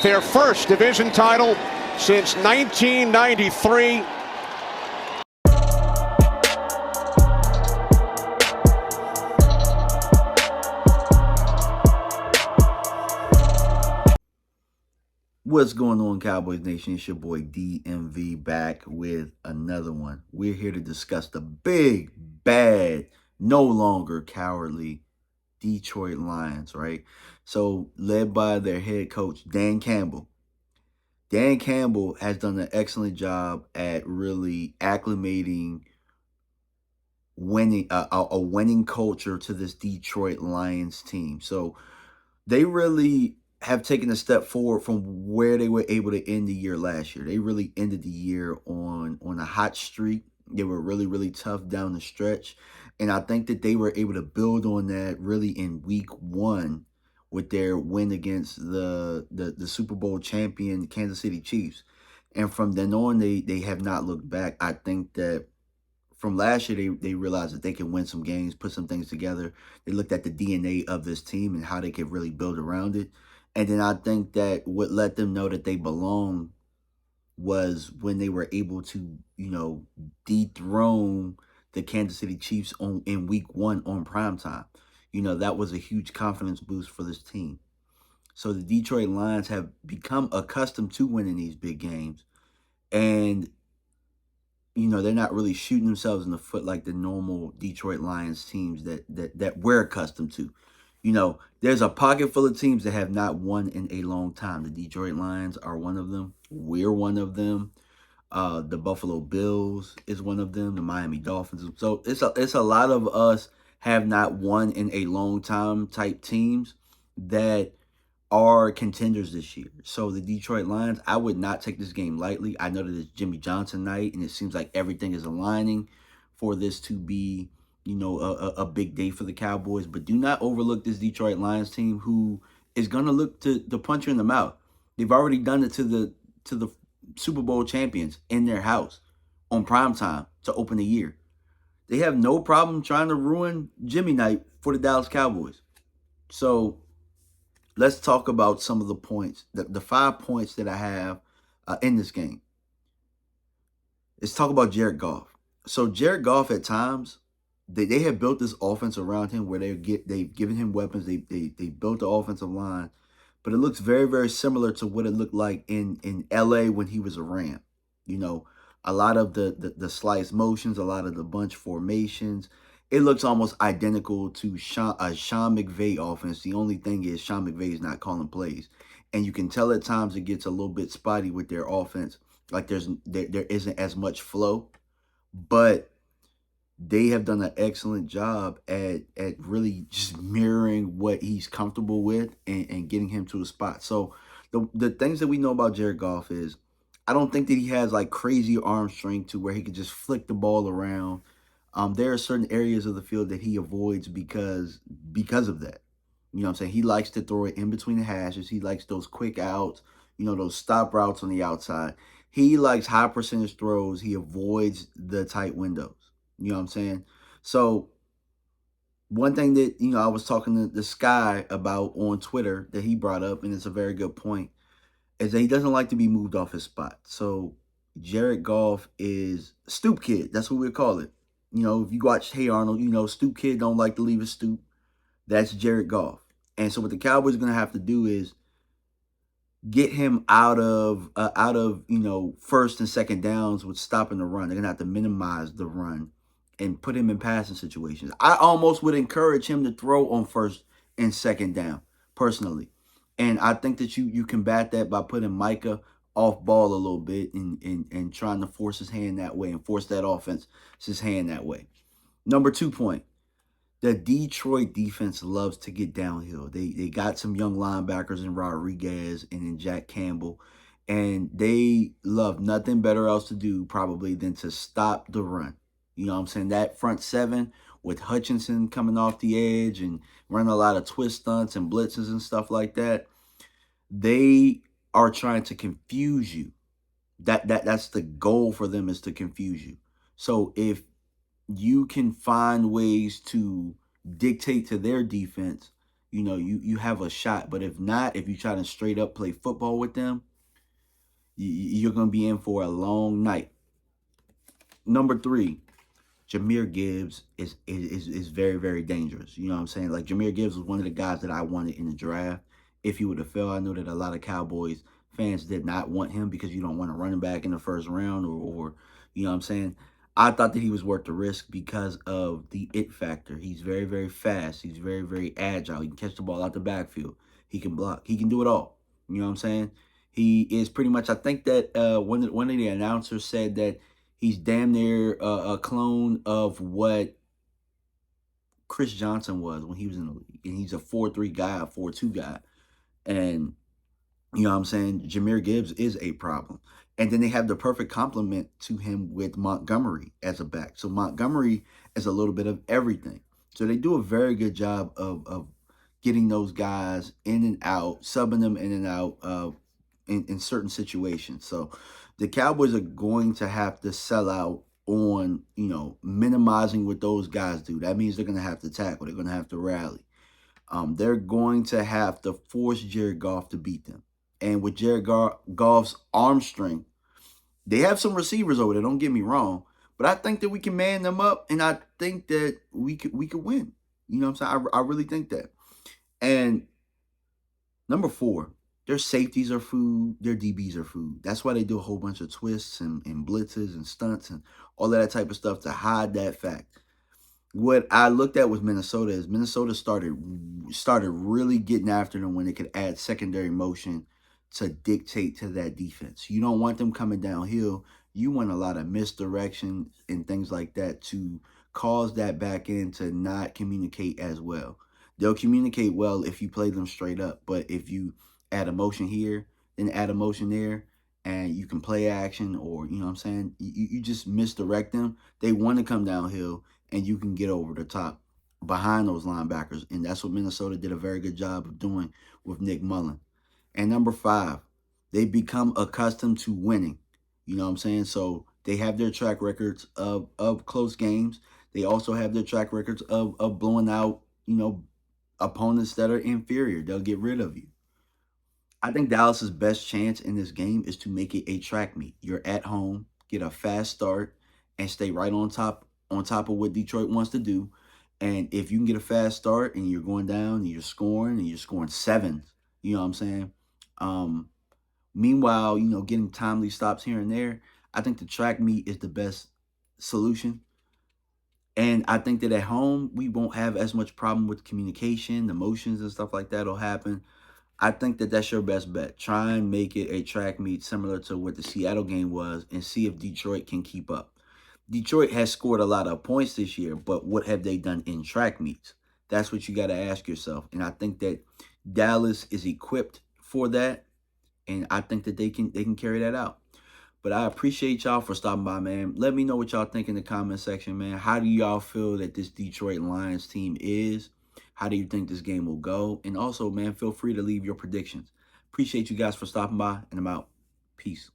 Their first division title since 1993. What's going on, Cowboys Nation? It's your boy DMV back with another one. We're here to discuss the big, bad, no longer cowardly Detroit Lions, right? So, led by their head coach, Dan Campbell. Dan Campbell has done an excellent job at really acclimating winning a winning culture to this Detroit Lions team. So, they really have taken a step forward from where they were able to end the year last year. They really ended the year on a hot streak. They were really tough down the stretch, and I think that they were able to build on that really in week 1 with their win against the Super Bowl champion Kansas City Chiefs. And from then on, they have not looked back. I think that from last year, they realized that they can win some games, put some things together. They looked at the DNA of this team and how they could really build around it. And then I think that what let them know that they belong was when they were able to, dethrone the Kansas City Chiefs in week 1 on primetime. That was a huge confidence boost for this team. So the Detroit Lions have become accustomed to winning these big games. And they're not really shooting themselves in the foot like the normal Detroit Lions teams that we're accustomed to. There's a pocket full of teams that have not won in a long time. The Detroit Lions are one of them. We're one of them. The Buffalo Bills is one of them. The Miami Dolphins. So it's a lot of us have not won in a long time type teams that are contenders this year. So the Detroit Lions, I would not take this game lightly. I know that it's Jimmy Johnson night, and it seems like everything is aligning for this to be, a big day for the Cowboys. But do not overlook this Detroit Lions team, who is going to look to punch you in the mouth. They've already done it to the Super Bowl champions in their house on primetime to open the year. They have no problem trying to ruin Jimmy night for the Dallas Cowboys. So let's talk about some of the points, the 5 points that I have in this game. Let's talk about Jared Goff. So Jared Goff, at times, they have built this offense around him where they've given him weapons. They built the offensive line, but it looks very similar to what it looked like in LA when he was a Ram. A lot of the slice motions, a lot of the bunch formations. It looks almost identical to Sean McVay offense. The only thing is Sean McVay is not calling plays. And you can tell at times it gets a little bit spotty with their offense. Like there isn't as much flow. But they have done an excellent job at really just mirroring what he's comfortable with and getting him to a spot. So the things that we know about Jared Goff is I don't think that he has like crazy arm strength to where he could just flick the ball around. There are certain areas of the field that he avoids because of that. You know what I'm saying? He likes to throw it in between the hashes. He likes those quick outs, those stop routes on the outside. He likes high percentage throws. He avoids the tight windows. You know what I'm saying? So one thing that, I was talking to the Sky about on Twitter that he brought up, and it's a very good point, is that he doesn't like to be moved off his spot. So Jared Goff is stoop kid. That's what we call it. If you watch Hey Arnold, stoop kid don't like to leave his stoop. That's Jared Goff. And so what the Cowboys are going to have to do is get him out of first and second downs with stopping the run. They're going to have to minimize the run and put him in passing situations. I almost would encourage him to throw on first and second down, personally. And I think that you combat that by putting Micah off ball a little bit and trying to force his hand that way and force that offense his hand that way. Number 2 point, the Detroit defense loves to get downhill. They got some young linebackers in Rodriguez and in Jack Campbell, and they love nothing better else to do probably than to stop the run. You know what I'm saying? That front seven with Hutchinson coming off the edge and running a lot of twist stunts and blitzes and stuff like that. They are trying to confuse you. That's the goal for them, is to confuse you. So if you can find ways to dictate to their defense you have a shot. But if not, if you try to straight up play football with them, you're going to be in for a long night. Number 3, Jahmyr Gibbs is very, very dangerous. You know what I'm saying? Like, Jahmyr Gibbs was one of the guys that I wanted in the draft. If he would have fell, I know that a lot of Cowboys fans did not want him because you don't want a running back in the first round, or you know what I'm saying? I thought that he was worth the risk because of the it factor. He's very, very fast. He's very, very agile. He can catch the ball out the backfield. He can block. He can do it all. You know what I'm saying? He is pretty much, I think that one of the announcers said that he's damn near a clone of what Chris Johnson was when he was in the league. And he's a 4-3 guy, a 4-2 guy. And you know what I'm saying? Jahmyr Gibbs is a problem. And then they have the perfect complement to him with Montgomery as a back. So Montgomery is a little bit of everything. So they do a very good job of getting those guys in and out, subbing them in and out in certain situations. So the Cowboys are going to have to sell out on, minimizing what those guys do. That means they're going to have to tackle. They're going to have to rally. They're going to have to force Jared Goff to beat them. And with Jared Goff's arm strength, they have some receivers over there, don't get me wrong. But I think that we can man them up, and I think that we could win. You know what I'm saying? I really think that. And number 4, their safeties are food, their DBs are food. That's why they do a whole bunch of twists and blitzes and stunts and all of that type of stuff to hide that fact. What I looked at with Minnesota is Minnesota started really getting after them when they could add secondary motion to dictate to that defense. You don't want them coming downhill. You want a lot of misdirection and things like that to cause that back end to not communicate as well. They'll communicate well if you play them straight up, but if you add a motion here, then add a motion there, and you can play action, or, you know what I'm saying, you just misdirect them. They want to come downhill, and you can get over the top behind those linebackers. And that's what Minnesota did a very good job of doing with Nick Mullen. And number 5, they become accustomed to winning. You know what I'm saying? So they have their track records of close games. They also have their track records of blowing out, opponents that are inferior. They'll get rid of you. I think Dallas's best chance in this game is to make it a track meet. You're at home, get a fast start, and stay right on top of what Detroit wants to do. And if you can get a fast start and you're going down and you're scoring sevens, you know what I'm saying? Meanwhile, getting timely stops here and there, I think the track meet is the best solution. And I think that at home, we won't have as much problem with communication, emotions and stuff like that will happen. I think that that's your best bet. Try and make it a track meet similar to what the Seattle game was and see if Detroit can keep up. Detroit has scored a lot of points this year, but what have they done in track meets? That's what you got to ask yourself. And I think that Dallas is equipped for that, and I think that they can carry that out. But I appreciate y'all for stopping by, man. Let me know what y'all think in the comment section, man. How do y'all feel that this Detroit Lions team is? How do you think this game will go? And also, man, feel free to leave your predictions. Appreciate you guys for stopping by, and I'm out. Peace.